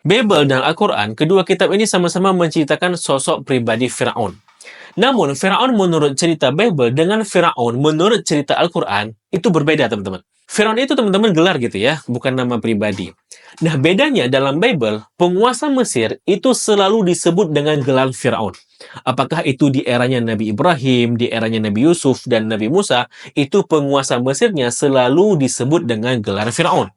Bible dan Al-Quran, kedua kitab ini sama-sama menceritakan sosok pribadi Firaun. Namun, Firaun menurut cerita Bible dengan Firaun menurut cerita Al-Quran itu berbeda, teman-teman. Firaun itu teman-teman gelar gitu ya, bukan nama pribadi. Nah, bedanya dalam Bible, penguasa Mesir itu selalu disebut dengan gelar Firaun. Apakah itu di eranya Nabi Ibrahim, di eranya Nabi Yusuf, dan Nabi Musa, itu penguasa Mesirnya selalu disebut dengan gelar Firaun.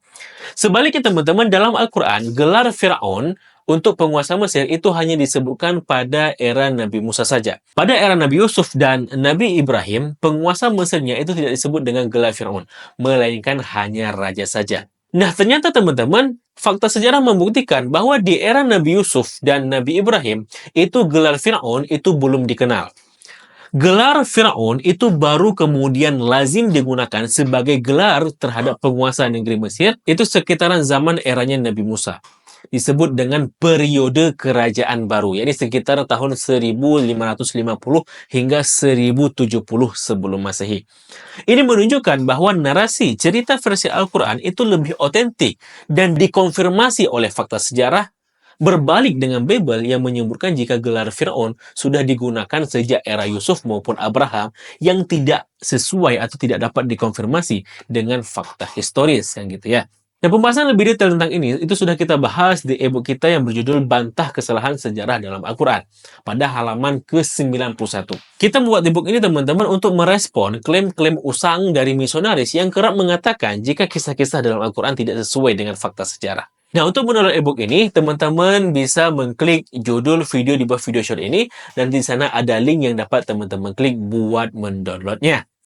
Sebaliknya teman-teman, dalam Al-Quran, gelar Fir'aun untuk penguasa Mesir itu hanya disebutkan pada era Nabi Musa saja. Pada era Nabi Yusuf dan Nabi Ibrahim, penguasa Mesirnya itu tidak disebut dengan gelar Fir'aun, melainkan hanya raja saja. Nah, ternyata teman-teman, fakta sejarah membuktikan bahwa di era Nabi Yusuf dan Nabi Ibrahim, itu gelar Fir'aun itu belum dikenal. Gelar Firaun itu baru kemudian lazim digunakan sebagai gelar terhadap penguasa negeri Mesir itu sekitaran zaman eranya Nabi Musa. Disebut dengan periode kerajaan baru, yakni sekitar tahun 1550 hingga 1070 sebelum Masehi. Ini menunjukkan bahwa narasi cerita versi Al-Quran itu lebih otentik dan dikonfirmasi oleh fakta sejarah. Berbalik dengan Bible yang menyebutkan jika gelar Fir'aun sudah digunakan sejak era Yusuf maupun Abraham yang tidak sesuai atau tidak dapat dikonfirmasi dengan fakta historis, yang gitu ya. Nah, pembahasan lebih detail tentang ini itu sudah kita bahas di e-book kita yang berjudul Bantah Kesalahan Sejarah dalam Al-Quran pada halaman ke-91. Kita membuat e-book ini teman-teman untuk merespon klaim-klaim usang dari misionaris yang kerap mengatakan jika kisah-kisah dalam Al-Quran tidak sesuai dengan fakta sejarah. Nah, untuk mendownload e-book ini, teman-teman bisa mengklik judul video di bawah video short ini, dan di sana ada link yang dapat teman-teman klik buat mendownloadnya.